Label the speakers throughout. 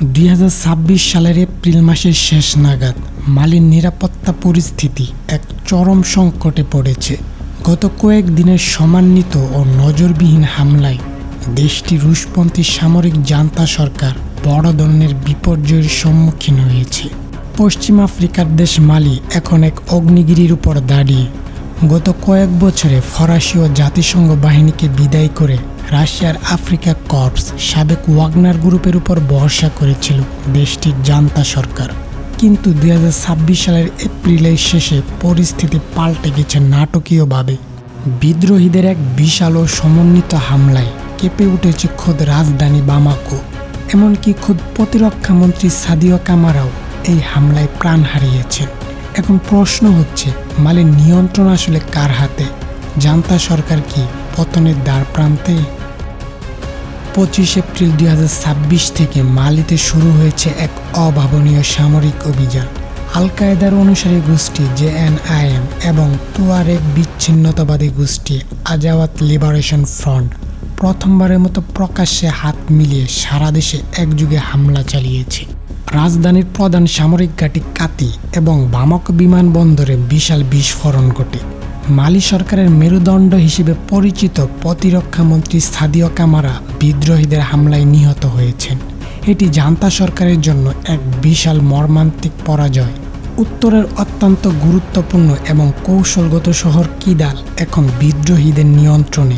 Speaker 1: 2026 সালের এপ্রিল মাসের শেষ নাগাদ মালির নিরাপত্তা পরিস্থিতি এক চরম সংকটে পড়েছে। গত কয়েকদিনের সমন্বিত ও নজরবিহীন হামলায় দেশটি রুশপন্থী সামরিক জান্তা সরকার বড় ধরনের বিপর্যয়ের সম্মুখীন হয়েছে। পশ্চিম আফ্রিকার দেশ মালি এখন এক অগ্নিগিরির উপর দাঁড়িয়ে। গত কয়েক বছরে ফরাসি ও জাতিসংঘ বাহিনীকে বিদায় করে রাশিয়ার আফ্রিকা কর্পস সাবেক ওয়াগনার গ্রুপের উপর ভরসা করেছিল দেশটির জান্তা সরকার। কিন্তু 2026 সালের এপ্রিলের শেষে পরিস্থিতি পাল্টে গেছে নাটকীয়ভাবে। বিদ্রোহীদের এক বিশাল ও সমন্বিত হামলায় কেঁপে উঠেছে খোদ রাজধানী বামাকো। এমনকি খোদ প্রতিরক্ষামন্ত্রী সাদিও কামারাও এই হামলায় প্রাণ হারিয়েছেন। এখন প্রশ্ন হচ্ছে, মালির নিয়ন্ত্রণ আসলে কার হাতে? জান্তা সরকার কি পতনের দ্বার প্রান্তে? 25 এপ্রিল 2026 থেকে মালিতে শুরু হয়েছে এক অভাবনীয় সামরিক অভিযান। আল কায়েদার অনুসারী গোষ্ঠী জেএনআইএম এবং তুয়ারেগ বিচ্ছিন্নতাবাদী গোষ্ঠী আজাওয়াত লিবারেশন ফ্রন্ট প্রথমবারের মতো প্রকাশ্যে হাত মিলিয়ে সারা দেশে একযোগে হামলা চালিয়েছে। রাজধানীর প্রধান সামরিক ঘাঁটি কাতি এবং বামাকো বিমানবন্দরে বিশাল বিস্ফোরণ ঘটে। মালি সরকারের মেরুদণ্ড হিসেবে পরিচিত প্রতিরক্ষামন্ত্রী সাদিও কামারা বিদ্রোহীদের হামলায় নিহত হয়েছেন। এটি জান্তা সরকারের জন্য এক বিশাল মর্মান্তিক পরাজয়। উত্তরের অত্যন্ত গুরুত্বপূর্ণ এবং কৌশলগত শহর কিদাল এখন বিদ্রোহীদের নিয়ন্ত্রণে।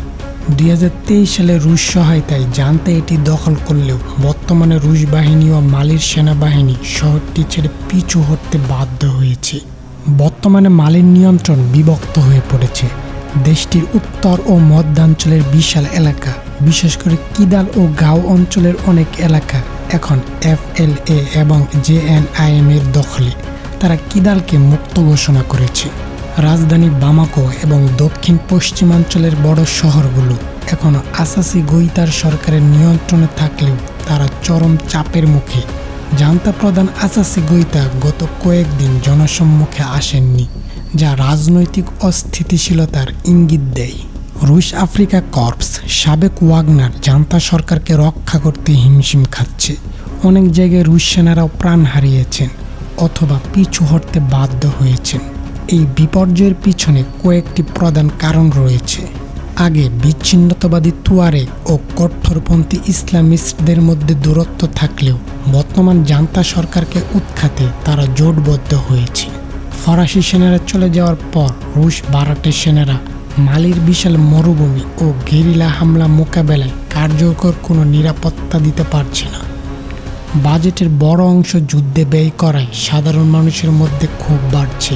Speaker 1: 2023 সালে রুশ সহায়তায় জান্তা এটি দখল করলেও বর্তমানে রুশ বাহিনী ও মালির সেনাবাহিনী শহরটি ছেড়ে পিছু হটতে বাধ্য হয়েছে। বর্তমানে মালির নিয়ন্ত্রণ বিভক্ত হয়ে পড়েছে। দেশটির উত্তর ও মধ্যাঞ্চলের বিশাল এলাকা, বিশেষ করে কিদাল ও গাও অঞ্চলের অনেক এলাকা এখন এফএলএ এবং জেএনআইএম এর দখলে। তারা কিদালকে মুক্ত ঘোষণা করেছে। রাজধানী বামাকো এবং দক্ষিণ পশ্চিমাঞ্চলের বড় শহরগুলো এখনও আসাসি গোইতার সরকারের নিয়ন্ত্রণে থাকলেও তারা চরম চাপের মুখে। জান্তা প্রধান আসাসি গোইতা গত কয়েকদিন জনসম্মুখে আসেননি, যা রাজনৈতিক অস্থিতিশীলতার ইঙ্গিত দেয়। রুশ আফ্রিকা কর্পস সাবেক ওয়াগনার জান্তা সরকারকে রক্ষা করতে হিমশিম খাচ্ছে। অনেক জায়গায় রুশ সেনারাও প্রাণ হারিয়েছেন অথবা পিছু হটতে বাধ্য হয়েছেন। এই বিপর্যয়ের পিছনে কয়েকটি প্রধান কারণ রয়েছে। আগে বিচ্ছিন্নতাবাদী তুয়ারেগ ও কট্টরপন্থী ইসলামিস্টদের মধ্যে দূরত্ব থাকলেও বর্তমান জান্তা সরকারকে উৎখাতে তারা জোটবদ্ধ হয়েছে। ফরাসি সেনারা চলে যাওয়ার পর রুশ বারাটের সেনারা মালির বিশাল মরুভূমি ও গেরিলা হামলা মোকাবেলায় কার্যকর কোনো নিরাপত্তা দিতে পারছে না। বাজেটের বড় অংশ যুদ্ধে ব্যয় করায় সাধারণ মানুষের মধ্যে ক্ষোভ বাড়ছে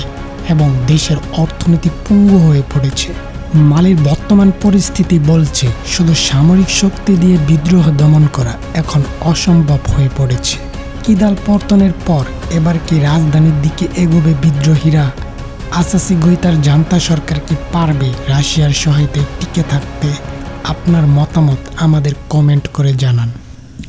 Speaker 1: এবং দেশের অর্থনীতি পঙ্গু হয়ে পড়েছে। মালির বর্তমান পরিস্থিতি বলছে শুধু সামরিক শক্তি দিয়ে বিদ্রোহ দমন করা এখন অসম্ভব হয়ে পড়েছে। কিদাল পতনের পর এবার কি রাজধানীর দিকে এগোবে বিদ্রোহীরা? আসাসি গোইতার জান্তা সরকার কি পারবে রাশিয়ার সহায়তায় টিকে থাকতে? আপনার মতামত আমাদের কমেন্ট করে জানান।